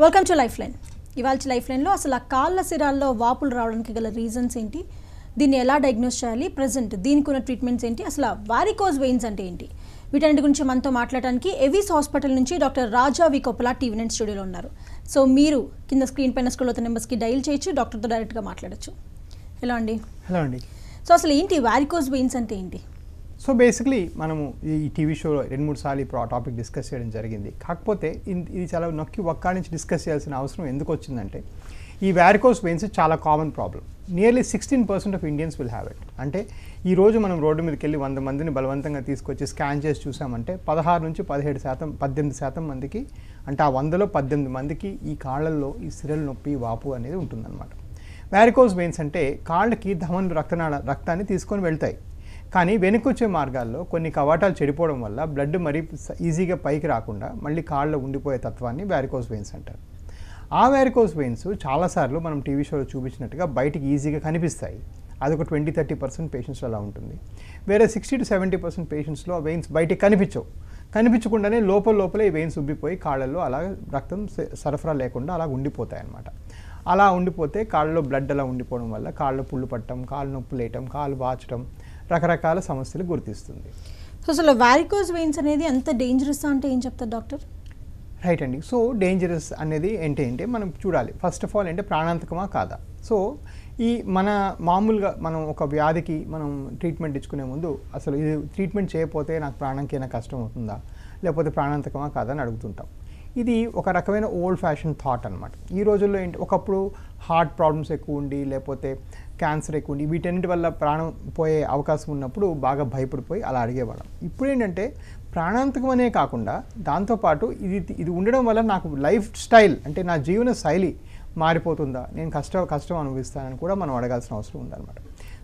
Welcome to life line. ఇవాళ life లైన్లో అసలు ఆ కాళ్ళ సిరాల్లో వాపులు రావడానికి గల రీజన్స్ ఏంటి, దీన్ని ఎలా డయాగ్నోస్ చేయాలి, ప్రజెంట్ దీనికి ఉన్న ట్రీట్మెంట్స్ ఏంటి, అసలు వారికోజ్ వెయిన్స్ అంటే ఏంటి, వీటన్నిటి గురించి మనతో మాట్లాడడానికి ఎవిస్ హాస్పిటల్ నుంచి డాక్టర్ రాజా వి కొప్పల టీవీ నైన్ స్టూడియోలో ఉన్నారు. సో మీరు కింద స్క్రీన్ పైన స్క్రోల్ అవుతున్న నెంబర్స్కి డైల్ చేయొచ్చు, డాక్టర్తో డైరెక్ట్గా మాట్లాడచ్చు. హలో అండి. హలో అండి. సో అసలు ఏంటి వారికోజ్ వెయిన్స్ అంటే ఏంటి? సో బేసిక్లీ మనము ఈ టీవీ షోలో 2-3 సార్లు ఇప్పుడు ఆ టాపిక్ డిస్కస్ చేయడం జరిగింది. కాకపోతే ఇది చాలా నొక్కి ఒక్క నుంచి డిస్కస్ చేయాల్సిన అవసరం ఎందుకు వచ్చిందంటే, ఈ వారికోస్ వెయిన్స్ చాలా common problem. Nearly 16% of Indians will have it. అంటే ఈరోజు మనం రోడ్డు మీదకి వెళ్ళి 100 మందిని బలవంతంగా తీసుకొచ్చి స్కాన్ చేసి చూసామంటే 16 నుంచి 18% మందికి, అంటే ఆ 100లో 18 మందికి ఈ కాళ్ళల్లో ఈ సిరల నొప్పి, వాపు అనేది ఉంటుందన్నమాట. వారికోస్ వెయిన్స్ అంటే కాళ్ళకి ధమనులు రక్తాన్ని తీసుకొని వెళ్తాయి. కానీ వెనుకొచ్చే మార్గాల్లో కొన్ని కవాటాలు చెడిపోవడం వల్ల బ్లడ్ మరీ ఈజీగా పైకి రాకుండా మళ్ళీ కాళ్ళలో ఉండిపోయే తత్వాన్ని వారికోస్ వెయిన్స్ అంటారు. ఆ వారికోస్ వెయిన్స్ చాలాసార్లు మనం టీవీ షోలో చూపించినట్టుగా బయటికి ఈజీగా కనిపిస్తాయి. అదొక 20-30% పేషెంట్స్లో అలా ఉంటుంది. వేరే 60-70% పేషెంట్స్లో ఆ వెయిన్స్ బయటికి కనిపించకుండానే లోపలే ఈ వెయిన్స్ ఉబ్బిపోయి కాళ్ళల్లో అలా రక్తం సరఫరా లేకుండా అలా ఉండిపోతాయి అన్నమాట. అలా ఉండిపోతే కాళ్ళలో బ్లడ్ అలా ఉండిపోవడం వల్ల కాళ్ళలో పుళ్ళు పట్టడం, కాళ్ళు నొప్పి లేయటం, కాళ్ళు వాచడం, రకరకాల సమస్యలు గుర్తిస్తుంది. సో అసలు వారికోజ్ వెయిన్స్ అనేది అంత డేంజరస్ అంటే ఏం చెప్తారు డాక్టర్? రైట్ అండి. సో డేంజరస్ అనేది ఏంటంటే మనం చూడాలి. ఫస్ట్ ఆఫ్ ఆల్ అంటే ప్రాణాంతకమా కాదా. సో ఈ మామూలుగా మనం ఒక వ్యాధికి మనం ట్రీట్మెంట్ ఇచ్చుకునే ముందు అసలు ఇది ట్రీట్మెంట్ చేయకపోతే నాకు ప్రాణంకైనా కష్టం అవుతుందా, లేకపోతే ప్రాణాంతకమా కాదా అని అడుగుతుంటాం. ఇది ఒక రకమైన ఓల్డ్ ఫ్యాషన్ థాట్ అనమాట. ఈ రోజుల్లో ఏంటి, ఒకప్పుడు హార్ట్ ప్రాబ్లమ్స్ ఎక్కువ ఉండి, లేకపోతే క్యాన్సర్ ఎక్కువ ఉండి, వీటన్నిటి వల్ల ప్రాణం పోయే అవకాశం ఉన్నప్పుడు బాగా భయపడిపోయి అలా అడిగేవాళ్ళం. ఇప్పుడు ఏంటంటే ప్రాణాంతకం అనే కాకుండా దాంతోపాటు ఇది ఉండడం వల్ల నాకు లైఫ్ స్టైల్ అంటే నా జీవన శైలి మారిపోతుందా, నేను కష్టం అనుభవిస్తానని కూడా మనం అడగాల్సిన అవసరం ఉందన్నమాట.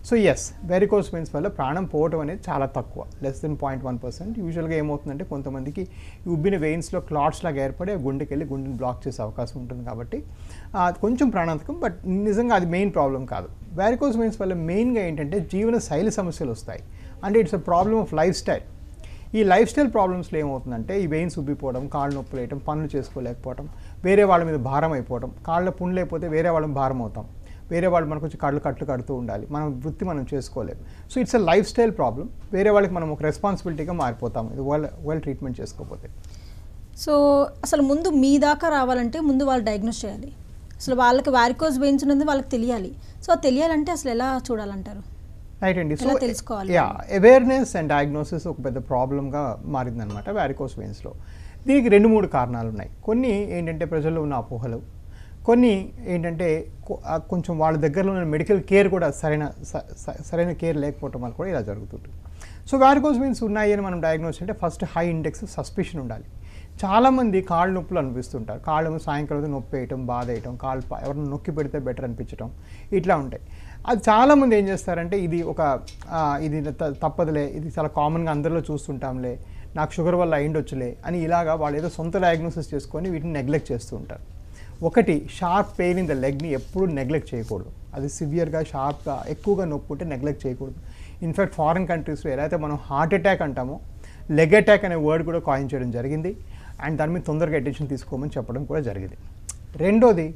సో ఎస్, వెరికోస్ వెయిన్స్ వల్ల ప్రాణం పోవటం అనేది చాలా తక్కువ, లెస్ దెన్ 0.1%. యూజువల్గా ఏమవుతుందంటే కొంతమందికి ఈ ఉబ్బిన వెయిన్స్లో క్లాట్స్ లాగా ఏర్పడి గుండెని బ్లాక్ చేసే అవకాశం ఉంటుంది. కాబట్టి కొంచెం ప్రాణాంతకం, బట్ నిజంగా అది మెయిన్ ప్రాబ్లం కాదు. వెరికోస్ వెయిన్స్ వల్ల మెయిన్గా ఏంటంటే జీవన శైలి సమస్యలు వస్తాయి. అంటే it's a problem of life style. ఈ లైఫ్ స్టైల్ ప్రాబ్లమ్స్లో ఏమవుతుందంటే ఈ వెయిన్స్ ఉబ్బిపోవడం, కాళ్ళు నొప్పులు వేయటం, పనులు చేసుకోలేకపోవడం, వేరే వాళ్ళ మీద భారం అయిపోవడం, కాళ్ళ పుండ్లు లేకపోతే వేరే వాళ్ళని భారం అవుతాం, వేరే వాళ్ళు మనకు వచ్చి కట్లు కడుతూ ఉండాలి, మన వృత్తి మనం చేసుకోలేము. So it's a life style problem. వేరే వాళ్ళకి మనం ఒక రెస్పాన్సిబిలిటీగా మారిపోతాం ఇది వెల్ ట్రీట్మెంట్ చేసుకోకపోతే. సో అసలు ముందు మీ దాకా రావాలంటే ముందు వాళ్ళు డయాగ్నోస్ చేయాలి. అసలు వాళ్ళకి వారికోజ్ వెయిన్స్ ఉన్నది వాళ్ళకి తెలియాలి. సో తెలియాలంటే అసలు ఎలా చూడాలంటారు? రైట్ అండి. సో తెలుసుకోవాలి. అవేర్నెస్ అండ్ డయాగ్నోసిస్ ఒక పెద్ద ప్రాబ్లంగా మారిందనమాట వారికోస్ వెయిన్స్లో. దీనికి 2-3 కారణాలు ఉన్నాయి. కొన్ని ఏంటంటే ప్రజల్లో ఉన్న అపోహలు, కొన్ని ఏంటంటే కొంచెం వాళ్ళ దగ్గరలో ఉన్న మెడికల్ కేర్ కూడా సరైన కేర్ లేకపోవటం వల్ల కూడా ఇలా జరుగుతుంటుంది. సో వారికోస్ వెయిన్స్ ఉన్నాయి అని మనం డయాగ్నోస్ అంటే ఫస్ట్ హై ఇండెక్స్ సస్పిషన్ ఉండాలి. చాలామంది కాళ్ళు నొప్పులు అనిపిస్తుంటారు, కాళ్ళు సాయంకాలం నొప్పి వేయటం, బాధ వేయటం, కాళ్ళు ఎవరైనా నొక్కి పెడితే బెటర్ అనిపించడం, ఇట్లా ఉంటాయి. అది చాలామంది ఏం చేస్తారంటే ఇది తప్పదులే, ఇది చాలా కామన్గా అందరిలో చూస్తుంటాంలే, నాకు షుగర్ వల్ల అయిండొచ్చులే అని ఇలాగా వాళ్ళు ఏదో సొంత డయాగ్నోసిస్ చేసుకొని వీటిని నెగ్లెక్ట్ చేస్తూ ఉంటారు. ఒకటి, షార్ప్ పెయిన్ ఇన్ ద లెగ్ని ఎప్పుడు నెగ్లెక్ట్ చేయకూడదు. అది సివియర్గా షార్ప్గా ఎక్కువగా నొప్పి ఉంటే నెగ్లెక్ట్ చేయకూడదు. ఇన్ఫ్యాక్ట్ ఫారిన్ కంట్రీస్లో ఎలా అయితే మనం హార్ట్ అటాక్ అంటామో, లెగ్ అటాక్ అనే వర్డ్ కూడా కాయిన్ చేయడం జరిగింది. అండ్ దాని మీద తొందరగా అటెన్షన్ తీసుకోమని చెప్పడం కూడా జరిగింది. రెండోది,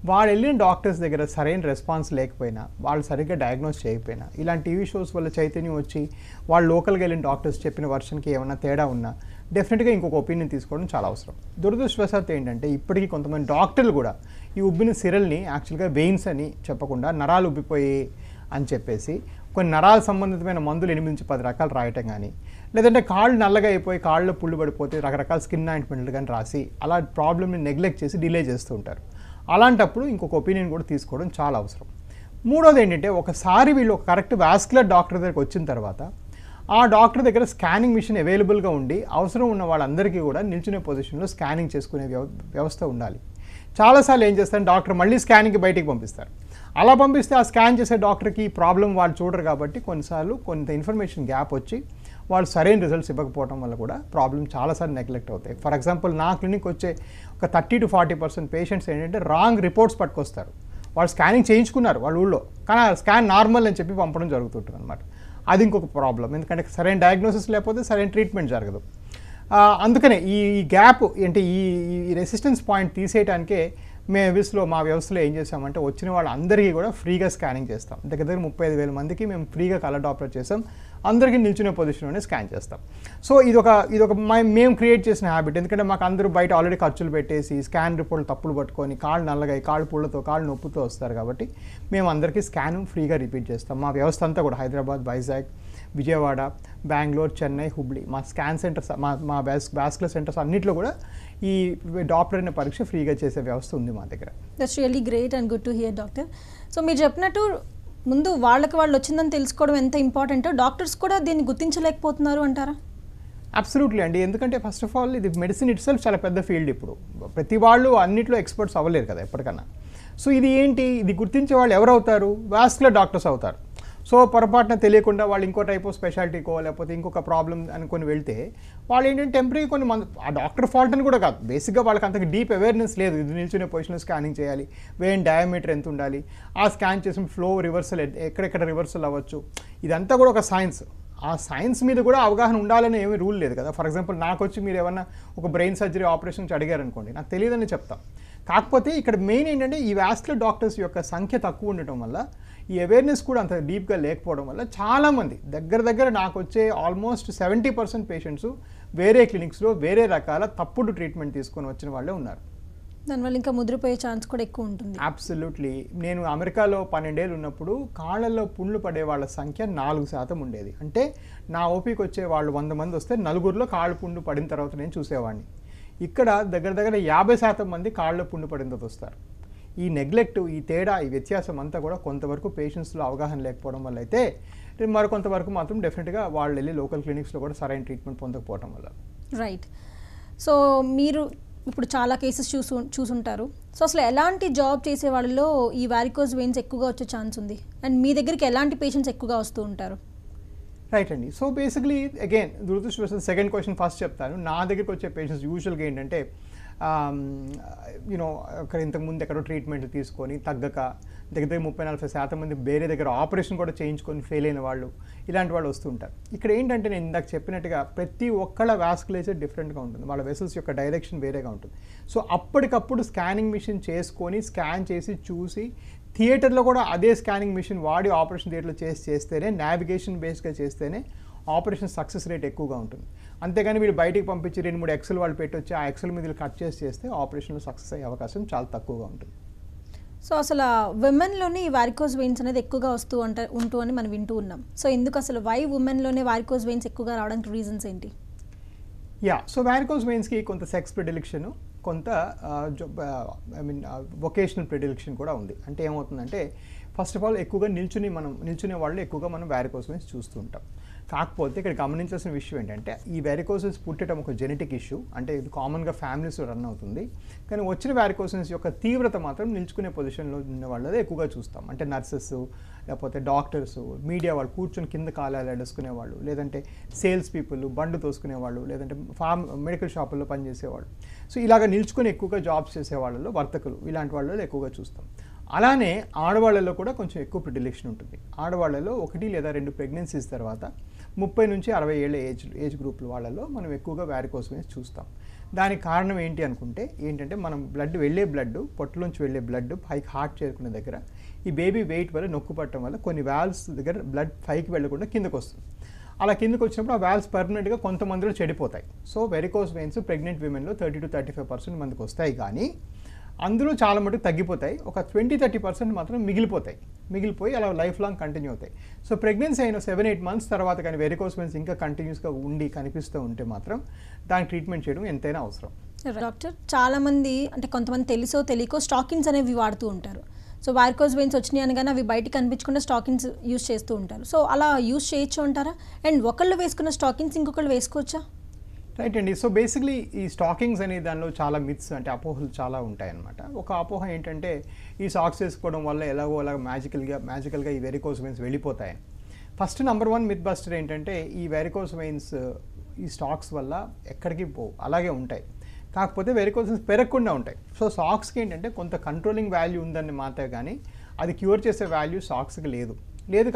వాళ్ళు వెళ్ళిన డాక్టర్స్ దగ్గర సరైన రెస్పాన్స్ లేకపోయినా, వాళ్ళు సరిగ్గా డయాగ్నోస్ చేయకపోయినా, ఇలాంటి టీవీ షోస్ వల్ల చైతన్యం వచ్చి వాళ్ళు లోకల్గా వెళ్ళిన డాక్టర్స్ చెప్పిన వర్షన్కి ఏమైనా తేడా ఉన్నా డెఫినెట్గా ఇంకొక ఒపీనియన్ తీసుకోవడం చాలా అవసరం. దురదృష్టవశాత్తు ఏంటంటే ఇప్పటికీ కొంతమంది డాక్టర్లు కూడా ఈ ఉబ్బిన సిరల్ని యాక్చువల్గా వెయిన్స్ అని చెప్పకుండా నరాలు ఉబ్బిపోయి అని చెప్పేసి కొన్ని నరాల సంబంధితమైన మందులు 8-10 రకాలు రాయటం కానీ, లేదంటే కాళ్ళు నల్లగా అయిపోయి కాళ్ళలో పుళ్ళు పడిపోతే రకరకాల స్కిన్ ఆయింట్మెంట్లు కానీ రాసి అలా ప్రాబ్లమ్ని నెగ్లెక్ట్ చేసి డిలే చేస్తూ ఉంటారు. అలాంటప్పుడు ఇంకొక ఒపీనియన్ కూడా తీసుకోవడం చాలా అవసరం. మూడోది ఏంటంటే ఒకసారి వీళ్ళు ఒక కరెక్ట్ వాస్కులర్ డాక్టర్ దగ్గరికి వచ్చిన తర్వాత ఆ డాక్టర్ దగ్గర స్కానింగ్ మిషన్ అవైలబుల్గా ఉండి అవసరం ఉన్న వాళ్ళందరికీ కూడా నిల్చునే పొజిషన్లో స్కానింగ్ చేసుకునే వ్యవస్థ ఉండాలి. చాలాసార్లు ఏం చేస్తారు, డాక్టర్ మళ్ళీ స్కానింగ్కి బయటికి పంపిస్తారు. అలా పంపిస్తే ఆ స్కాన్ చేసే డాక్టర్కి ప్రాబ్లం వాళ్ళు చూడరు కాబట్టి కొన్నిసార్లు కొంత ఇన్ఫర్మేషన్ గ్యాప్ వచ్చి వాళ్ళు సరైన రిజల్ట్స్ ఇవ్వకపోవడం వల్ల కూడా ప్రాబ్లం చాలాసార్లు నెగ్లెక్ట్ అవుతాయి. ఫర్ ఎగ్జాంపుల్ నా క్లినిక్ వచ్చే ఒక 30-40% పేషెంట్స్ ఏంటంటే రాంగ్ రిపోర్ట్స్ పట్టుకొస్తారు. వాళ్ళు స్కానింగ్ చేయించుకున్నారు వాళ్ళ ఊళ్ళో, కానీ ఆ స్కాన్ నార్మల్ అని చెప్పి పంపడం జరుగుతుంటుంది అనమాట. అది ఇంకొక ప్రాబ్లం. ఎందుకంటే సరైన డయాగ్నోసిస్ లేకపోతే సరైన ట్రీట్మెంట్ జరగదు. అందుకనే ఈ గ్యాప్ అంటే ఈ రెసిస్టెన్స్ పాయింట్ తీసేయడానికే మేము మా వ్యవస్థలో ఏం చేసామంటే వచ్చిన వాళ్ళందరికీ కూడా ఫ్రీగా స్కానింగ్ చేస్తాం. దగ్గర 35,000 మందికి మేము ఫ్రీగా కలర్ డాప్లర్ చేస్తాం. అందరికీ నిల్చునే పొజిషన్లోనే స్కాన్ చేస్తాం. సో ఇదొక మేము క్రియేట్ చేసిన హ్యాబిట్. ఎందుకంటే మాకు అందరూ బయట ఆల్రెడీ ఖర్చులు పెట్టేసి స్కాన్ రిపోర్ట్లు తప్పులు పట్టుకొని కాళ్ళు నల్లగా కాళ్ళు పుళ్ళతో కాళ్ళు నొప్పుతో వస్తారు. కాబట్టి మేము అందరికీ స్కాన్ ఫ్రీగా రిపీట్ చేస్తాం. మా వ్యవస్థ అంతా కూడా హైదరాబాద్, వైజాగ్, విజయవాడ, బెంగళూరు, చెన్నై, హుబ్లీ మా స్కాన్ సెంటర్స్ మా వాస్కులర్ సెంటర్స్ అన్నింటిలో కూడా ఈ డాప్లర్ అనే పరీక్ష ఫ్రీగా చేసే వ్యవస్థ ఉంది మా దగ్గర. That's really great and good to hear doctor. So మీరు చెప్పినట్టు ముందు వాళ్ళకి వాళ్ళు వచ్చిందని తెలుసుకోవడం ఎంత ఇంపార్టెంటో డాక్టర్స్ కూడా దీన్ని గుర్తించలేకపోతున్నారు అంటారా? అబ్సల్యూట్లీ అండి. ఎందుకంటే ఫస్ట్ ఆఫ్ ఆల్ ఇది మెడిసిన్ ఇట్ సెల్ఫ్ చాలా పెద్ద ఫీల్డ్. ఇప్పుడు ప్రతి వాళ్ళు అన్నింటిలో ఎక్స్పర్ట్స్ అవ్వలేరు కదా ఎప్పటికన్నా. సో ఇది గుర్తించే వాళ్ళు ఎవరు అవుతారు? వాస్కులర్ డాక్టర్స్ అవుతారు. సో పొరపాటున తెలియకుండా వాళ్ళు ఇంకో టైప్ ఆఫ్ స్పెషాలిటీకో లేకపోతే ఇంకొక ప్రాబ్లం అనుకొని వెళ్తే వాళ్ళు ఏంటంటే టెంపరీ కొన్ని ఆ డాక్టర్ ఫాల్ట్ అని కూడా కాదు, బేసిక్గా వాళ్ళకి అంతకు డీప్ అవేర్నెస్ లేదు. ఇది నిల్చునే పొజిషన్లో స్కానింగ్ చేయాలి, వేన్ డయామీటర్ ఎంత ఉండాలి, ఆ స్కాన్ చేసిన ఫ్లో రివర్సల్ ఎక్కడెక్కడ రివర్సల్ అవ్వచ్చు, ఇదంతా కూడా ఒక సైన్స్. ఆ సైన్స్ మీద కూడా అవగాహన ఉండాలని ఏమీ రూల్ లేదు కదా. ఫర్ ఎగ్జాంపుల్ నాకు వచ్చి మీరు ఏమన్నా ఒక బ్రెయిన్ సర్జరీ ఆపరేషన్ అడిగారు అనుకోండి, నాకు తెలియదని చెప్తాం. కాకపోతే ఇక్కడ మెయిన్ ఏంటంటే ఈ వాస్కులర్ డాక్టర్స్ యొక్క సంఖ్య తక్కువ ఉండటం వల్ల, ఈ అవేర్నెస్ కూడా అంత డీప్గా లేకపోవడం వల్ల చాలామంది దగ్గర నాకు వచ్చే ఆల్మోస్ట్ 70% పేషెంట్స్ వేరే క్లినిక్స్లో వేరే రకాల తప్పుడు ట్రీట్మెంట్ తీసుకొని వచ్చిన వాళ్ళే ఉన్నారు. దానివల్ల ఇంకా ముదిరిపోయే ఛాన్స్ కూడా ఎక్కువ ఉంటుంది. అబ్సల్యూట్లీ. నేను అమెరికాలో 12 ఏళ్ళు ఉన్నప్పుడు కాళ్ళల్లో పుండ్లు పడే వాళ్ళ సంఖ్య 4% ఉండేది. అంటే నా ఓపీకి వచ్చే వాళ్ళు 100 మంది వస్తే 4గురిలో కాళ్ళు పుండు పడిన తర్వాత నేను చూసేవాడిని. ఇక్కడ దగ్గర 50% మంది కాళ్ళలో పుండు పడిన తర్వాత వస్తారు. ఈ నెగ్లెక్ట్, ఈ తేడా, ఈ వ్యత్యాసం అంతా కూడా కొంతవరకు పేషెంట్స్లో అవగాహన లేకపోవడం వల్ల అయితే, మరికొంతవరకు మాత్రం డెఫినెట్గా వాళ్ళు వెళ్ళి లోకల్ క్లినిక్స్లో కూడా సరైన ట్రీట్మెంట్ పొందకపోవడం వల్ల. రైట్. సో మీరు ఇప్పుడు చాలా కేసెస్ చూసుంటారు. సో అసలు ఎలాంటి జాబ్ చేసే వాళ్ళలో ఈ వారికోజ్ వెయిన్స్ ఎక్కువగా వచ్చే ఛాన్స్ ఉంది, అండ్ మీ దగ్గరికి ఎలాంటి పేషెంట్స్ ఎక్కువగా వస్తూ ఉంటారు? రైట్ అండి. సో బేసిక్లీ అగైన్ దురదృష్టవశాత్తు సెకండ్ క్వశ్చన్ ఫస్ట్ చెప్తాను. నా దగ్గరికి వచ్చే పేషెంట్స్ యూజువల్గా ఏంటంటే అక్కడ ఇంతకుముందు ఎక్కడో ట్రీట్మెంట్ తీసుకొని తగ్గక దగ్గర 30-40% మంది వేరే దగ్గర ఆపరేషన్ కూడా చేయించుకొని ఫెయిల్ అయిన వాళ్ళు, ఇలాంటి వాళ్ళు వస్తుంటారు. ఇక్కడ ఏంటంటే నేను ఇందాక చెప్పినట్టుగా ప్రతి ఒక్కళ్ళ వాస్కులేచర్ డిఫరెంట్గా ఉంటుంది, వాళ్ళ వెసల్స్ యొక్క డైరెక్షన్ వేరేగా ఉంటుంది. సో అప్పటికప్పుడు స్కానింగ్ మిషన్ చేసుకొని స్కాన్ చేసి చూసి థియేటర్లో కూడా అదే స్కానింగ్ మిషన్ వాడి ఆపరేషన్ థియేటర్లో చేస్తేనే, నావిగేషన్ బేస్గా చేస్తేనే ఆపరేషన్ సక్సెస్ రేట్ ఎక్కువగా ఉంటుంది. అంతేగాని వీళ్ళు బయటికి పంపించి 2-3 ఎక్సెల్ వాళ్ళు పెట్టొచ్చి ఆ ఎక్సెల్ మీద కట్ చేస్తే ఆపరేషన్లో సక్సెస్ అయ్యే అవకాశం చాలా తక్కువగా ఉంటుంది. సో అసలు విమెన్లోనే ఈ వారికోజ్ వెయిన్స్ అనేది ఎక్కువగా ఉంటూ అని మనం వింటూ ఉన్నాం. సో ఎందుకు అసలు వై ఉమెన్లోనే వారికోజ్ వెయిన్స్ ఎక్కువగా రావడానికి రీజన్స్ ఏంటి? సో వారికోజ్ వెయిన్స్కి కొంత సెక్స్ ప్రిడిలిక్షన్, కొంత వొకేషనల్ ప్రిడిలిక్షన్ కూడా ఉంది. అంటే ఏమవుతుందంటే ఫస్ట్ ఆఫ్ ఆల్ ఎక్కువగా నిల్చునే వాళ్ళు ఎక్కువగా మనం వారికోజ్ వెయిన్స్ చూస్తూ ఉంటాం. కాకపోతే ఇక్కడ గమనించాల్సిన విషయం ఏంటంటే ఈ వారికోసెస్ పుట్టడం ఒక జెనెటిక్ ఇష్యూ, అంటే ఇది కామన్గా ఫ్యామిలీస్లో రన్ అవుతుంది. కానీ వచ్చిన వారికోసెస్ యొక్క తీవ్రత మాత్రం నిల్చుకునే పొజిషన్లో ఉన్న వాళ్ళదే ఎక్కువగా చూస్తాం. అంటే నర్సెస్, లేకపోతే డాక్టర్స్, మీడియా వాళ్ళు కూర్చొని కింద కాలాలు అడుసుకునే వాళ్ళు, లేదంటే సేల్స్ పీపుల్, బండ్లు తోసుకునేవాళ్ళు, లేదంటే మెడికల్ షాపుల్లో పనిచేసేవాళ్ళు. సో ఇలాగ నిల్చుకొని ఎక్కువగా జాబ్స్ చేసే వాళ్ళలో వర్తకులు, ఇలాంటి వాళ్ళలో ఎక్కువగా చూస్తాం. అలానే ఆడవాళ్ళలో కూడా కొంచెం ఎక్కువ ప్రిడిలిక్షన్ ఉంటుంది. ఆడవాళ్ళలో 1 లేదా 2 ప్రెగ్నెన్సీస్ తర్వాత 30 నుంచి 60 ఏళ్ళ ఏజ్ గ్రూప్ వాళ్ళలో మనం ఎక్కువగా వారికోజ్ వెయిన్స్ చూస్తాం. దానికి కారణం ఏంటి అనుకుంటే ఏంటంటే మనం బ్లడ్ పొట్టలోంచి వెళ్ళే బ్లడ్ పైకి హార్ట్ చేరుకునే దగ్గర ఈ బేబీ వెయిట్ వల్ల నొక్కు పట్టడం వల్ల కొన్ని వాల్వ్స్ దగ్గర బ్లడ్ పైకి వెళ్ళకుండా కిందకు వస్తుంది. అలా కిందకు వచ్చినప్పుడు ఆ వాల్వ్స్ పర్మనెంట్గా కొంతమందిలో చెడిపోతాయి. సో వెరికోజ్ వెయిన్స్ ప్రెగ్నెంట్ విమెన్లో 30-35% మందికి వస్తాయి, కానీ అందులో చాలా మటుకు తగ్గిపోతాయి. ఒక 20-30% మాత్రం మిగిలిపోయి అలా లైఫ్ లాంగ్ కంటిన్యూ అవుతాయి. సో ప్రెగ్నెన్సీ అయిన 7-8 మంత్స్ తర్వాత కానీ వెరికోజ్ వెయిన్స్ ఇంకా కంటిన్యూస్గా కనిపిస్తూ ఉంటే మాత్రం దానికి ట్రీట్మెంట్ చేయడం ఎంతైనా అవసరం. డాక్టర్, చాలామంది అంటే కొంతమంది తెలుసో తెలియకో స్టాకిన్స్ అనేవి వాడుతూ ఉంటారు. సో వారికోజ్ వెయిన్స్ వచ్చినాయి అనగానే అవి బయటికి కనిపించకుండా స్టాకిన్స్ యూస్ చేస్తూ ఉంటారు. సో అలా యూస్ చేయొచ్చు అంటారా? అండ్ ఒకళ్ళు వేసుకున్న స్టాకిన్స్ ఇంకొకళ్ళు వేసుకోవచ్చా? రైట్ అండి. సో బేసిక్లీ ఈ స్టాకింగ్స్ అనే దానిలో చాలా మిత్స్, అంటే అపోహలు చాలా ఉంటాయన్నమాట. ఒక అపోహ ఏంటంటే ఈ సాక్స్ వేసుకోవడం వల్ల అలాగ మ్యాజికల్గా ఈ వెరికోజ్ వెయిన్స్ వెళ్ళిపోతాయి. ఫస్ట్ నెంబర్ 1 మిత్ బస్టర్ ఏంటంటే ఈ వెరికోజ్ వెయిన్స్ ఈ స్టాక్స్ వల్ల ఎక్కడికి పోవు, అలాగే ఉంటాయి. కాకపోతే వెరికోజ్ వెయిన్స్ పెరగకుండా ఉంటాయి. సో సాక్స్కి ఏంటంటే కొంత కంట్రోలింగ్ వాల్యూ ఉందని మాత్రమే, కానీ అది క్యూర్ చేసే వాల్యూ సాక్స్కి లేదు.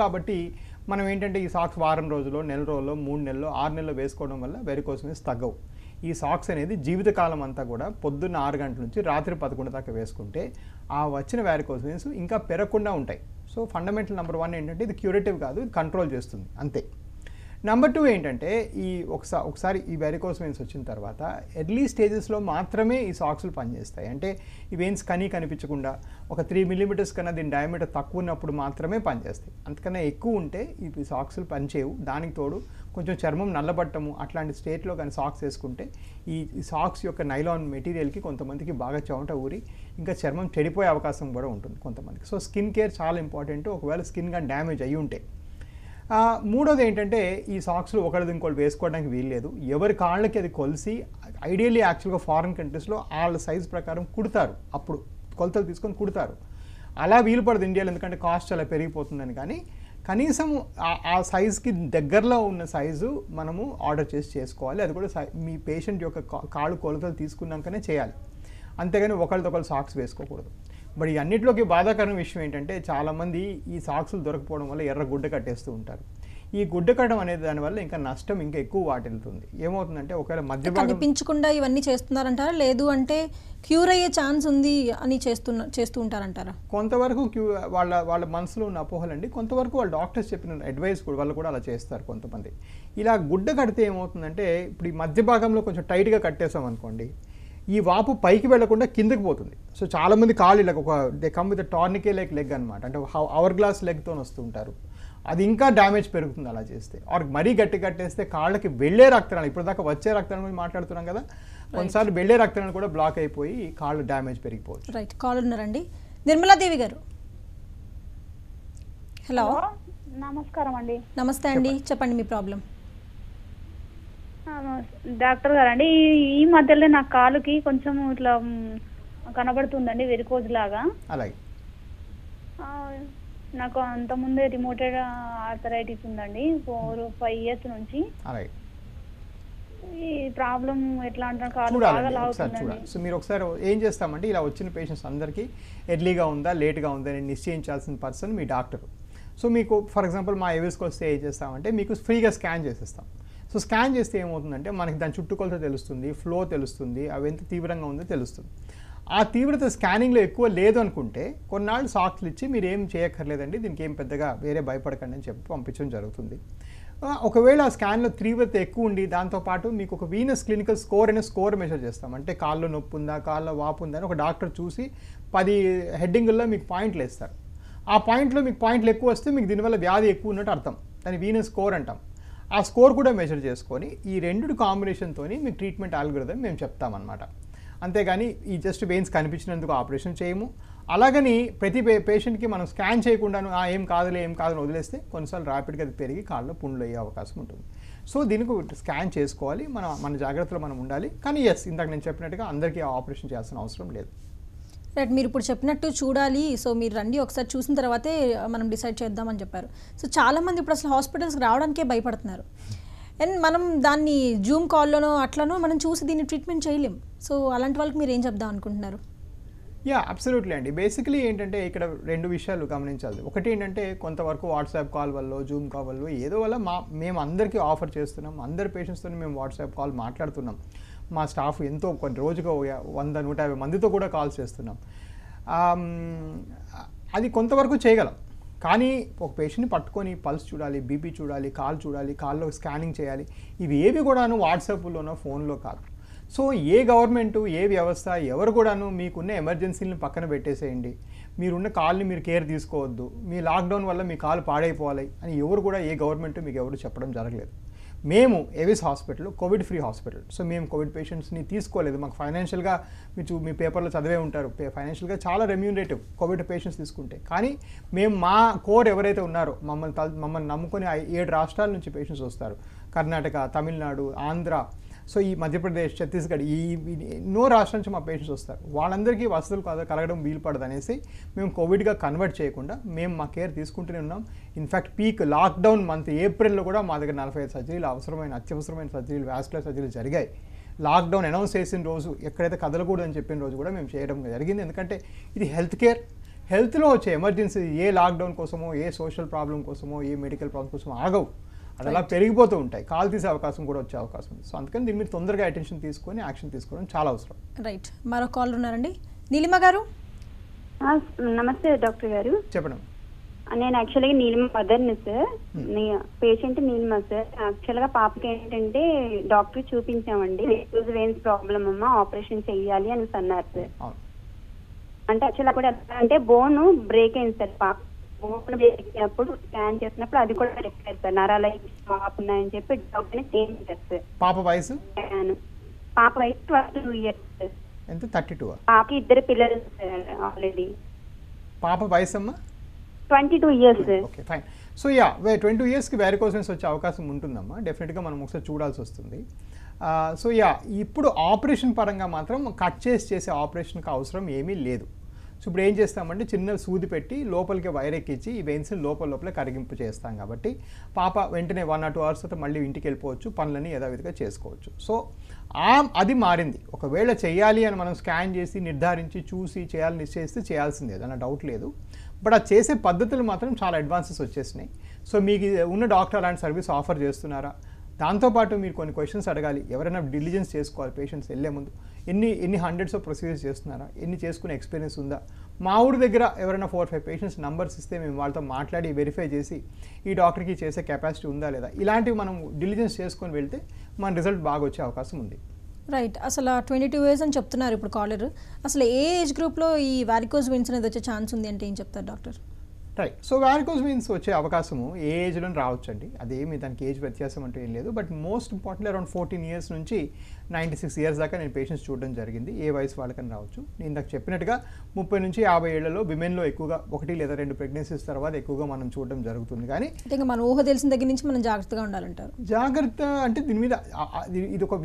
కాబట్టి మనం ఏంటంటే ఈ సాక్స్ వారం రోజుల్లో, నెల రోజుల్లో, 3 నెలల్లో, 6 నెలల్లో వేసుకోవడం వల్ల వెరికోజ్ వెయిన్స్ తగ్గవు. ఈ సాక్స్ అనేది జీవితకాలం అంతా కూడా పొద్దున్న 6 గంటల నుంచి రాత్రి 11 దాకా వేసుకుంటే ఆ వచ్చిన వారికోస్ వెయిన్స్ ఇంకా పెరగకుండా ఉంటాయి. సో ఫండమెంటల్ నెంబర్ 1 ఏంటంటే ఇది క్యూరేటివ్ కాదు, ఇది కంట్రోల్ చేస్తుంది అంతే. నెంబర్ 2 ఏంటంటే ఈ ఒకసారి ఈ వెరికోస్ వెయిన్స్ వచ్చిన తర్వాత ఎర్లీ స్టేజెస్లో మాత్రమే ఈ సాక్స్లు పనిచేస్తాయి. అంటే ఈ వెయిన్స్ కనిపించకుండా ఒక 3 మిల్లీమీటర్స్ కన్నా దీని డయామీటర్ తక్కువ ఉన్నప్పుడు మాత్రమే పనిచేస్తాయి. అంతకన్నా ఎక్కువ ఉంటే ఈ సాక్స్లు పనిచేయవు. దానికి తోడు కొంచెం చర్మం నల్లబట్టము అట్లాంటి స్టేట్లో కానీ సాక్స్ వేసుకుంటే ఈ సాక్స్ యొక్క నైలాన్ మెటీరియల్కి కొంతమందికి బాగా చెమట ఊరి ఇంకా చర్మం చెడిపోయే అవకాశం కూడా ఉంటుంది కొంతమందికి. సో స్కిన్ కేర్ చాలా ఇంపార్టెంట్. ఒకవేళ స్కిన్ కానీ డ్యామేజ్ అయ్యి ఉంటే. మూడోది ఏంటంటే ఈ సాక్స్లు ఒకరిది ఇంకోటి వేసుకోవడానికి వీల్లేదు. ఎవరి కాళ్ళకి అది కొలిసి ఐడియల్లీ యాక్చువల్గా ఫారిన్ కంట్రీస్లో వాళ్ళ సైజ్ ప్రకారం కుడతారు, అప్పుడు కొలతలు తీసుకొని కుడతారు. అలా వీలు పడదు ఇండియాలో, ఎందుకంటే కాస్ట్ చాలా పెరిగిపోతుందని. కానీ కనీసం ఆ సైజ్కి దగ్గరలో ఉన్న సైజు మనము ఆర్డర్ చేసి చేసుకోవాలి. అది కూడా మీ పేషెంట్ యొక్క కాళ్ళు కొలతలు తీసుకున్నాకనే చేయాలి, అంతేగాని ఒకళ్ళతో సాక్స్ వేసుకోకూడదు. బట్ ఈ అన్నింటిలోకి బాధాకరమైన విషయం ఏంటంటే చాలామంది ఈ సాక్సులు దొరకపోవడం వల్ల ఎర్ర గుడ్డ కట్టేస్తూ ఉంటారు. ఈ గుడ్డ కట్టడం అనేది దానివల్ల ఇంకా నష్టం ఇంకా ఎక్కువ వాటిల్తుంది. ఏమవుతుందంటే ఒకవేళ మధ్య కనిపించకుండా ఇవన్నీ చేస్తున్నారంటారా, లేదు అంటే క్యూర్ అయ్యే ఛాన్స్ ఉంది అని చేస్తూ ఉంటారంటారా? కొంతవరకు వాళ్ళ మనసులో ఉన్న అపోహలండి. కొంతవరకు వాళ్ళ డాక్టర్స్ చెప్పిన అడ్వైస్ కూడా వాళ్ళు కూడా అలా చేస్తారు కొంతమంది. ఇలా గుడ్డ కడితే ఏమవుతుందంటే ఇప్పుడు ఈ మధ్య భాగంలో కొంచెం టైట్గా కట్టేసాం అనుకోండి, ఈ వాపు పైకి వెళ్లకుండా కిందకి పోతుంది. సో చాలామంది కాళ్ళు ఇలా దే కమ్ విత్ టార్నికే లెగ్ అనమాట, అంటే అవర్ గ్లాస్ లెగ్తో వస్తుంటారు. అది ఇంకా డ్యామేజ్ పెరుగుతుంది అలా చేస్తే. ఆర్ మరీ గట్టి కట్టేస్తే కాళ్ళకి వెళ్ళే రక్తనాళం, ఇప్పుడు దాకా వచ్చే రక్తనాళం గురించి మాట్లాడుతున్నాం కదా, కొన్నిసార్లు వెళ్ళే రక్తనాళం కూడా బ్లాక్ అయిపోయి కాళ్ళు డ్యామేజ్ పెరిగిపోవచ్చు. రైట్, కాల్ ఉన్నారండి. నిర్మలాదేవి గారు, హలో. నమస్కారం అండి. నమస్తే అండి, చెప్పండి మీ ప్రాబ్లం. డాక్టర్ గారండి, ఈ మధ్యలో నా కాలుకి కొంచెం ఇట్లా కనబడుతుందండి వెరికోజ్ లాగా. అలాగే నాకు అంతకుముందే రిమోటెడ్ ఆర్థరైటిస్ ఉందండి 4-5 ఇయర్స్ నుంచి. అలాగే ఈ ప్రాబ్లం ఎట్లా అంటే కాలు బాగా లాగుతుందండి. సో మీరు ఒకసారి ఏం చేస్తామంటే ఇలా వచ్చిన పేషెంట్స్ అందరికీ ఎర్లీగా ఉందా లేట్గా ఉందా అని నిశ్చయించాల్సిన పర్సన్ మీ డాక్టర్. సో మీకు ఫర్ ఎగ్జాంపుల్ మా ఏవిస్కి వస్తే ఏం చేస్తామంటే మీకు ఫ్రీగా స్కాన్ చేసేస్తాం. సో స్కాన్ చేస్తే ఏమవుతుందంటే మనకి దాని చుట్టుకొలత తెలుస్తుంది, ఫ్లో తెలుస్తుంది, అవి ఎంత తీవ్రంగా ఉందో తెలుస్తుంది. ఆ తీవ్రత స్కానింగ్లో ఎక్కువ లేదు అనుకుంటే కొన్నాళ్ళు సాక్స్లు ఇచ్చి మీరు ఏం చేయక్కర్లేదండి, దీనికి ఏం పెద్దగా వేరే భయపడకండి అని చెప్పి పంపించడం జరుగుతుంది. ఒకవేళ ఆ స్కాన్లో తీవ్రత ఎక్కువ ఉండి దాంతోపాటు మీకు ఒక వీనస్ క్లినికల్ స్కోర్ అనే స్కోర్ మెజర్ చేస్తాం. అంటే కాళ్ళలో నొప్పి ఉందా, కాళ్ళలో వాపు ఉందా అని ఒక డాక్టర్ చూసి 10 హెడ్డింగుల్లో మీకు పాయింట్లు వేస్తారు. ఆ పాయింట్లో మీకు పాయింట్లు ఎక్కువ వస్తే మీకు దీనివల్ల వ్యాధి ఎక్కువ ఉన్నట్టు అర్థం, దాన్ని వీనస్ స్కోర్ అంటాం. ఆ స్కోర్ కూడా మెజర్ చేసుకొని ఈ రెండు కాంబినేషన్తో మీకు ట్రీట్మెంట్ ఆల్గోరిథం మేము చెప్తామన్నమాట. అంతేగాని ఈ జస్ట్ వెయిన్స్ కనిపించినందుకు ఆపరేషన్ చేయము. అలాగని ప్రతి పేషెంట్కి మనం స్కాన్ చేయకుండాను ఏం కాదులే వదిలేస్తే కొన్నిసార్లు ర్యాపిడ్గా అది పెరిగి కాళ్ళలో పుండ్లు అయ్యే అవకాశం ఉంటుంది. సో దీనికి స్కాన్ చేసుకోవాలి, మన జాగ్రత్తలో మనం ఉండాలి. కానీ ఇందాక నేను చెప్పినట్టుగా అందరికీ ఆపరేషన్ చేయాల్సిన అవసరం లేదు. రైట్, మీరు ఇప్పుడు చెప్పినట్టు చూడాలి. సో మీరు రండి, ఒకసారి చూసిన తర్వాతే మనం డిసైడ్ చేద్దామని చెప్పారు. సో చాలామంది ఇప్పుడు అసలు హాస్పిటల్స్కి రావడానికే భయపడుతున్నారు. అండ్ మనం దాన్ని జూమ్ కాల్లోనో అట్లనో మనం చూసి దీన్ని ట్రీట్మెంట్ చేయలేం. సో అలాంటి వాళ్ళకి మీరు ఏం చెప్దాం అనుకుంటున్నారు? అబ్సల్యూట్లీ అండి. బేసికలీ ఏంటంటే ఇక్కడ 2 విషయాలు గమనించాలి. ఒకటి ఏంటంటే కొంతవరకు వాట్సాప్ కాల్ వల్ల, జూమ్ కాల్ వల్ల, ఏదో వల్ల మేము అందరికీ ఆఫర్ చేస్తున్నాం. అందరి పేషెంట్స్తో మేము వాట్సాప్ కాల్ మాట్లాడుతున్నాం. మా స్టాఫ్ ఎంతో కొన్ని రోజుగా 100-150 మందితో కూడా కాల్స్ చేస్తున్నాం. అది కొంతవరకు చేయగలం. కానీ ఒక పేషెంట్ని పట్టుకొని పల్స్ చూడాలి, బీపీ చూడాలి, కాల్ చూడాలి, కాల్లో స్కానింగ్ చేయాలి, ఇవి ఏవి కూడాను వాట్సాప్లోనో ఫోన్లో కాదు. సో ఏ గవర్నమెంటు, ఏ వ్యవస్థ, ఎవరు కూడాను మీకున్న ఎమర్జెన్సీలను పక్కన పెట్టేసేయండి, మీరున్న కాల్ని మీరు కేర్ తీసుకోవద్దు, మీ లాక్డౌన్ వల్ల మీ కాలు పాడైపోవాలి అని ఎవరు కూడా ఏ గవర్నమెంట్ మీకు ఎవరు చెప్పడం జరగలేదు. మేము Avis hospital Covid free hospital. So మేము కోవిడ్ పేషెంట్స్ని తీసుకోలేదు. మాకు ఫైనాన్షియల్గా మీ పేపర్లో చదివే ఉంటారు, ఫైనాన్షియల్గా చాలా రెమ్యూనరేటివ్ కోవిడ్ పేషెంట్స్ తీసుకుంటే. కానీ మేము మా కోర్ ఎవరైతే ఉన్నారో మమ్మల్ని నమ్ముకొని 7 రాష్ట్రాల నుంచి పేషెంట్స్ వస్తారు. కర్ణాటక, తమిళనాడు, ఆంధ్ర, సో ఈ మధ్యప్రదేశ్, ఛత్తీస్గఢ్, ఈ ఎన్నో రాష్ట్రాల నుంచి మా పేషెంట్స్ వస్తారు. వాళ్ళందరికీ వసతులు కలగడం వీలు పడదు అనేసి మేము కోవిడ్గా కన్వర్ట్ చేయకుండా మేము మా కేర్ తీసుకుంటూనే ఉన్నాం. ఇన్ఫ్యాక్ట్ పీక్ లాక్డౌన్ మంత్ ఏప్రిల్లో కూడా మా దగ్గర 45 సర్జరీలు, అత్యవసరమైన సర్జరీలు, వాస్కులర్ సర్జరీలు జరిగాయి. లాక్డౌన్ అనౌన్స్ చేసిన రోజు, ఎక్కడైతే కదలకూడదని చెప్పిన రోజు కూడా మేము చేయడం జరిగింది. ఎందుకంటే ఇది హెల్త్ కేర్. హెల్త్లో వచ్చే ఎమర్జెన్సీ ఏ లాక్డౌన్ కోసమో, ఏ సోషల్ ప్రాబ్లం కోసమో, ఏ మెడికల్ ప్రాబ్లం కోసమో ఆగవు. అది అలా పెరిగిపోతూ ఉంటాయి, కాలు తీసే అవకాశం కూడా వచ్చే అవకాశం ఉంది. సో అందుకని దీని మీద తొందరగా అటెన్షన్ తీసుకొని యాక్షన్ తీసుకోవడం చాలా అవసరం. రైట్, మరో కాల్ ఉన్నారండి. నీలిమ గారు. నమస్తే డాక్టర్ గారు. చెప్పండి. నేను యాక్చువల్గా నీలిమ మదర్ని సార్. Patient Neelima sir. యాక్చువల్గా పాపకి ఏంటంటే డాక్టర్ చూపించామండి, వెయిన్స్ ప్రాబ్లమ్ అమ్మా, ఆపరేషన్ చెయ్యాలి అని అన్నారు సార్. అంటే యాక్చువల్ అప్పుడు అంటే బోన్ బ్రేక్ అయింది సార్. పాప బోన్ బ్రేక్ అయినప్పుడు స్కాన్ చేసినప్పుడు అది కూడా చెప్పారు సార్, నరాల స్టాప్ ఉన్నాయని చెప్పి డాక్టర్ చేంజ్ చేస్తారు సార్. పాప వయసు? పాప వయసు 22 years సార్. ఎంత? 32? పాపకి 2 పిల్లలు సార్ ఆల్రెడీ. పాప వయసు అమ్మా? 22 years sir. Okay, fine. So yeah, 22 yearsకి వారికోస్ వెయిన్స్ వచ్చే అవకాశం ఉంటుందమ్మా, డెఫినెట్గా మనం ఒకసారి చూడాల్సి వస్తుంది. సో యా, ఇప్పుడు ఆపరేషన్ పరంగా మాత్రం కట్ చేసే ఆపరేషన్కి అవసరం ఏమీ లేదు. సో ఇప్పుడు ఏం చేస్తామంటే చిన్న సూది పెట్టి లోపలికి వైర్ ఎక్కించి ఈ వెయిన్స్ని లోపలే కరిగింపు చేస్తాం కాబట్టి పాప వెంటనే 1 or 2 hours తర్వాత మళ్ళీ ఇంటికి వెళ్ళిపోవచ్చు, పనులని యథావిధిగా చేసుకోవచ్చు. సో అది మారింది. ఒకవేళ చేయాలి అని మనం స్కాన్ చేసి నిర్ధారించి చూసి చేయాలని నిశ్చయిస్తే చేయాల్సిందే, దాని డౌట్ లేదు. బట్ ఆ చేసే పద్ధతులు మాత్రం చాలా అడ్వాన్సెస్ వచ్చేసినాయి. సో మీకు ఉన్న డాక్టర్ అలాంటి సర్వీస్ ఆఫర్ చేస్తున్నారా? దాంతోపాటు మీరు కొన్ని క్వశ్చన్స్ అడగాలి, ఎవరైనా డిలిజెన్స్ చేసుకోవాలి పేషెంట్స్ వెళ్ళే ముందు. ఎన్ని హండ్రెడ్స్ ఆఫ్ ప్రొసీజర్స్ చేస్తున్నారా, ఎన్ని చేసుకునే ఎక్స్పీరియన్స్ ఉందా? మా ఊరి దగ్గర ఎవరైనా 4-5 పేషెంట్స్ నంబర్స్ ఇస్తే మేము వాళ్ళతో మాట్లాడి వెరిఫై చేసి ఈ డాక్టర్కి చేసే కెపాసిటీ ఉందా లేదా, ఇలాంటివి మనం డిలిజెన్స్ చేసుకొని వెళ్తే మన రిజల్ట్ బాగా వచ్చే అవకాశం ఉంది. రైట్, అసలు 22 years అని చెప్తున్నారు ఇప్పుడు కాలర్. అసలు ఏ ఏజ్ గ్రూప్లో ఈ వారికోజ్ వెయిన్స్ అనేది వచ్చే ఛాన్స్ ఉంది అంటే ఏం చెప్తారు doctor? Right, so varicose veins వచ్చే అవకాశము ఏ ఏజ్లో రావచ్చండి, అదేమి దానికి ఏజ్ వ్యత్యాసం అంటూ ఏం లేదు. But most importantly around 14 years నుంచి 96 years దాకా నేను పేషెంట్స్ చూడడం జరిగింది. ఏ వయసు వాళ్ళకని రావచ్చు. నేను ఇందాక చెప్పినట్టుగా 30 నుంచి 50 ఏళ్లలో విమెన్లో ఎక్కువగా 1 లేదా 2 ప్రెగ్నెన్సీస్ తర్వాత ఎక్కువగా మనం చూడడం జరుగుతుంది. కానీ ఇంకా మన ఊహ తెలిసిన దగ్గర నుంచి మనం జాగ్రత్తగా ఉండాలంటారు. జాగ్రత్త అంటే దీని మీద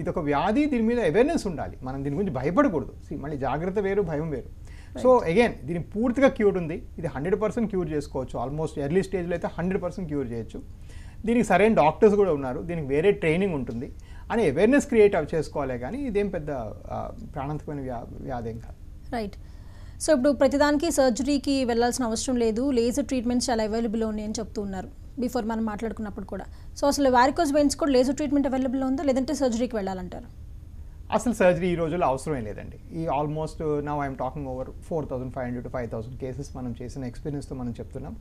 ఇదొక వ్యాధి, దీని మీద అవేర్నెస్ ఉండాలి, మనం దీని గురించి భయపడకూడదు. మళ్ళీ జాగ్రత్త వేరు, భయం వేరు. సో అగైన్ దీని పూర్తిగా క్యూర్ ఉంది, ఇది 100% క్యూర్ చేసుకోవచ్చు. ఆల్మోస్ట్ ఎర్లీ స్టేజ్లో అయితే 100% క్యూర్ చేయొచ్చు. దీనికి సరైన డాక్టర్స్ కూడా ఉన్నారు, దీనికి వేరే ట్రైనింగ్ ఉంటుంది అని అవేర్నెస్ క్రియేట్ చేసుకోవాలి. కానీ ఇదేం పెద్ద ప్రాణాంతకమైన వ్యాధి ఏం కాదు. రైట్, సో ఇప్పుడు ప్రతిదానికి సర్జరీకి వెళ్ళాల్సిన అవసరం లేదు, లేజర్ ట్రీట్మెంట్స్ చాలా అవైలబుల్ ఉన్నాయని చెప్తూ ఉన్నారు బిఫోర్ మనం మాట్లాడుకున్నప్పుడు కూడా. సో అసలు వారికోజ్ వెయిన్స్ కూడా లేజర్ ట్రీట్మెంట్ అవైలబుల్ ఉందా, లేదంటే సర్జరీకి వెళ్ళాలంటారు? అసలు సర్జరీ ఈ రోజుల్లో అవసరమే లేదండి. ఈ almost now I'm talking over 4,500 to 5,000 cases మనం చేసిన ఎక్స్పీరియన్స్తో మనం చెప్తున్నాం.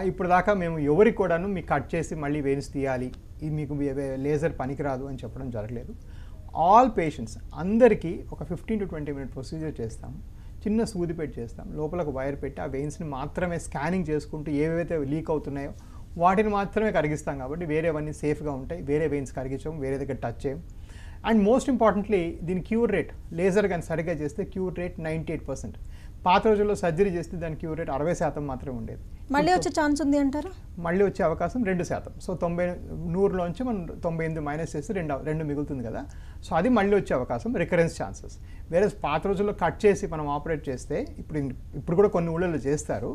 ఇప్పుడు దాకా మేము ఎవరికి కూడాను మీకు కట్ చేసి మళ్ళీ వెయిన్స్ తీయాలి, ఇది మీకు లేజర్ పనికిరాదు అని చెప్పడం జరగలేదు. ఆల్ పేషెంట్స్ అందరికీ ఒక 15 to 20 minute ప్రొసీజర్ చేస్తాం, చిన్న సూది పెట్టి చేస్తాం, లోపల ఒక వైర్ పెట్టి ఆ వెయిన్స్ని మాత్రమే స్కానింగ్ చేసుకుంటూ ఏవైతే లీక్ అవుతున్నాయో వాటిని మాత్రమే కరిగిస్తాం. కాబట్టి వేరేవన్నీ సేఫ్గా ఉంటాయి, వేరే వెయిన్స్ కరిగించాం, వేరే దగ్గర టచ్ చేయం. అండ్ మోస్ట్ ఇంపార్టెంట్లీ దీని క్యూర్ రేట్, లేజర్ కానీ సరిగ్గా చేస్తే క్యూర్ రేట్ 98%. పాత రోజుల్లో సర్జరీ చేస్తే దాని క్యూర్ రేట్ 60% మాత్రమే ఉండేది. మళ్ళీ వచ్చే ఛాన్స్ ఉంది అంటారా? మళ్ళీ వచ్చే అవకాశం 2%. సో 100లోంచి మనం 98 మైనస్ చేస్తే 2 మిగులుతుంది కదా. సో అది మళ్ళీ వచ్చే అవకాశం, రికరెన్స్ ఛాన్సెస్. వేరే పాత రోజుల్లో కట్ చేసి మనం ఆపరేట్ చేస్తే ఇప్పుడు కూడా కొన్ని ఊళ్ళలో చేస్తారు,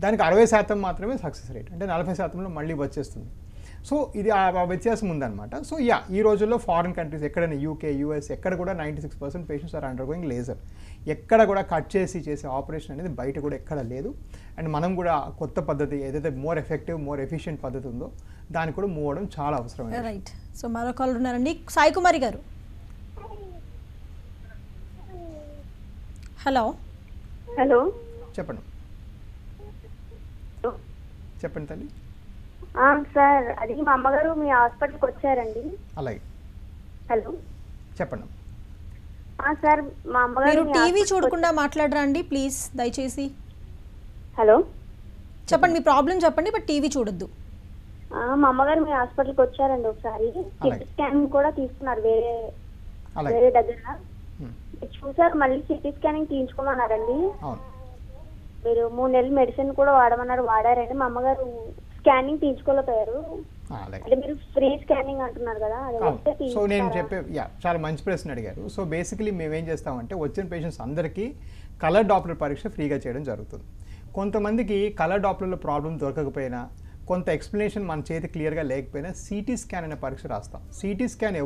దానికి 60% మాత్రమే సక్సెస్ రేట్, అంటే 40%లో మళ్ళీ వచ్చేస్తుంది. సో ఇది ఆ వ్యత్యాసం ఉందన్నమాట. సో యా, ఈ రోజుల్లో ఫారిన్ కంట్రీస్ ఎక్కడైనా UK, US ఎక్కడ కూడా 96% పేషెంట్స్ ఆర్ అండర్గోయింగ్ లేజర్. ఎక్కడ కూడా కట్ చేసే ఆపరేషన్ అనేది బయట కూడా ఎక్కడ లేదు. అండ్ మనం కూడా కొత్త పద్ధతి ఏదైతే మోర్ ఎఫెక్టివ్, మోర్ ఎఫిషియెంట్ పద్ధతి ఉందో దానికి కూడా మూవ్ అవడం చాలా అవసరం. రైట్, సో మరో కాల్ ఉన్నారండి. సాయి కుమారి గారు. హలో. హలో, చెప్పండి తల్లి. సార్ అది మా అమ్మగారు మీ హాస్పిటల్కి వచ్చారండి. అలాగే, హలో చెప్పండి. సార్ మా అమ్మగారు టీవీ చూడకుండా మాట్లాడరా అండి ప్లీజ్ దయచేసి. హలో, చెప్పండి మీ ప్రాబ్లం చెప్పండి, బట్ టీవీ చూడొద్దు. మా అమ్మగారు మీ హాస్పిటల్కి వచ్చారండి ఒకసారి. సిటీ స్కాన్ కూడా తీసుకున్నారు వేరే దగ్గర. చూసారు, మళ్ళీ సిటీ స్కానింగ్ తీయించుకోమన్నారండి. మీరు 3 నెలలు మెడిసిన్ కూడా వాడమన్నారు, వాడారండి. మా అమ్మగారు స్కానింగ్ తీయించుకోలేకపోయారు. అంటే మీరు ఫ్రీ స్కానింగ్ అంటున్నారు కదా. సో నేను చాలా మంచి ప్రశ్న అడిగారు. సో బేసికలీ మేము ఏం చేస్తామంటే వచ్చిన పేషెంట్స్ అందరికీ కలర్ డాప్లర్ పరీక్ష ఫ్రీగా చేయడం జరుగుతుంది. కొంతమందికి కలర్ డాప్లర్లో ప్రాబ్లం దొరకకపోయినా, కొంత ఎక్స్ప్లెనేషన్ మన చేతి క్లియర్గా లేకపోయినా సిటీ స్కాన్ అనే పరీక్ష రాస్తాం. సిటీ స్కాన్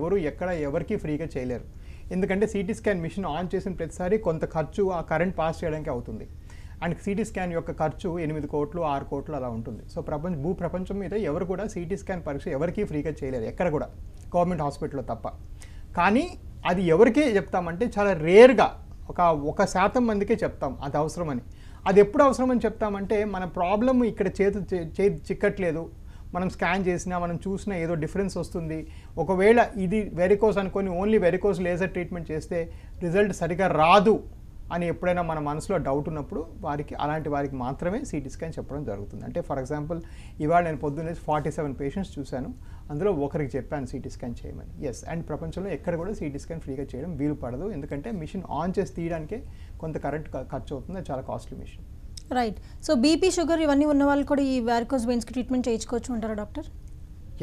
ఎవరికి ఫ్రీగా చేయలేరు. ఎందుకంటే సిటీ స్కాన్ మిషన్ ఆన్ చేసిన ప్రతిసారి కొంత ఖర్చు ఆ కరెంట్ పాస్ చేయడానికి అవుతుంది. అండ్ సిటీ స్కాన్ యొక్క ఖర్చు 8 కోట్లు 6 కోట్లు అలా ఉంటుంది. సో భూప్రపంచం మీద ఎవరు కూడా సిటీ స్కాన్ పరీక్ష ఎవరికీ ఫ్రీగా చేయలేరు, ఎక్కడ కూడా, గవర్నమెంట్ హాస్పిటల్లో తప్ప. కానీ అది ఎవరికే చెప్తామంటే చాలా రేర్గా 1% మందికే చెప్తాం అది అవసరమని. అది ఎప్పుడు అవసరమని చెప్తామంటే మన ప్రాబ్లం ఇక్కడ చేతి చిక్కట్లేదు, మనం స్కాన్ చేసినా మనం చూసినా ఏదో డిఫరెన్స్ వస్తుంది, ఒకవేళ ఇది వెరికోస్ అనుకొని ఓన్లీ వెరికోస్ లేజర్ ట్రీట్మెంట్ చేస్తే రిజల్ట్ సరిగా రాదు అని ఎప్పుడైనా మన మనసులో డౌట్ ఉన్నప్పుడు అలాంటి వారికి మాత్రమే సిటీ స్కాన్ చెప్పడం జరుగుతుంది. అంటే ఫర్ ఎగ్జాంపుల్ ఇవాళ నేను పొద్దున్నే 47 పేషెంట్స్ చూశాను, అందులో ఒకరికి చెప్పాను సిటీ స్కాన్ చేయమని. ఎస్, అండ్ ప్రపంచంలో ఎక్కడ కూడా సిటీ స్కాన్ ఫ్రీగా చేయడం వీలు పడదు, ఎందుకంటే మిషన్ ఆన్ చేసి తీయడానికే కొంత కరెంట్ ఖర్చు అవుతుంది, అది చాలా costly machine. Right. So BP, sugar ఇవన్నీ ఉన్న వాళ్ళు కూడా ఈ వారికోస్ వెయిన్స్కి ట్రీట్మెంట్ చేయించుకోవచ్చు అంటారా doctor?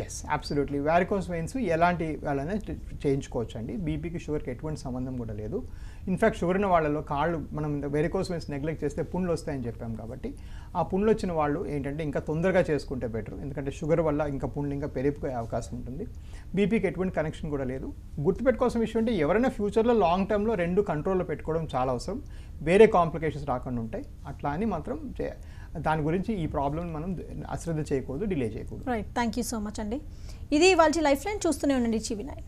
Yes, absolutely. Varicose veins ఎలాంటి వాళ్ళైనా చేయించుకోవచ్చు అండి. బీపీకి షుగర్కి ఎటువంటి సంబంధం కూడా లేదు. ఇన్ఫ్యాక్ట్ షుగర్ ఉన్న వాళ్ళలో కాళ్ళు మనం వెరికోస్ వెయిన్స్ నెగ్లెక్ట్ చేస్తే పుండ్లు వస్తాయని చెప్పాం కాబట్టి ఆ పుండ్లు వచ్చిన వాళ్ళు ఏంటంటే ఇంకా తొందరగా చేసుకుంటే బెటర్, ఎందుకంటే షుగర్ వల్ల ఇంకా పుండ్లు ఇంకా పెరిగిపోయే అవకాశం ఉంటుంది. బీపీకి ఎటువంటి కనెక్షన్ కూడా లేదు. గుర్తుపెట్టుకోవాల్సిన విషయం అంటే ఎవరైనా ఫ్యూచర్లో లాంగ్ టర్మ్లో 2 కంట్రోల్లో పెట్టుకోవడం చాలా అవసరం, వేరే కాంప్లికేషన్స్ రాకుండా ఉంటాయి. అట్లా అని మాత్రం దాని గురించి ఈ ప్రాబ్లమ్ మనం అశ్రద్ధ చేయకూడదు, డిలే చేయకూడదు. Right, thank you so much అండి. ఇది వాళ్ళ లైఫ్ లైన్. చూస్తూనే ఉండండి TV9.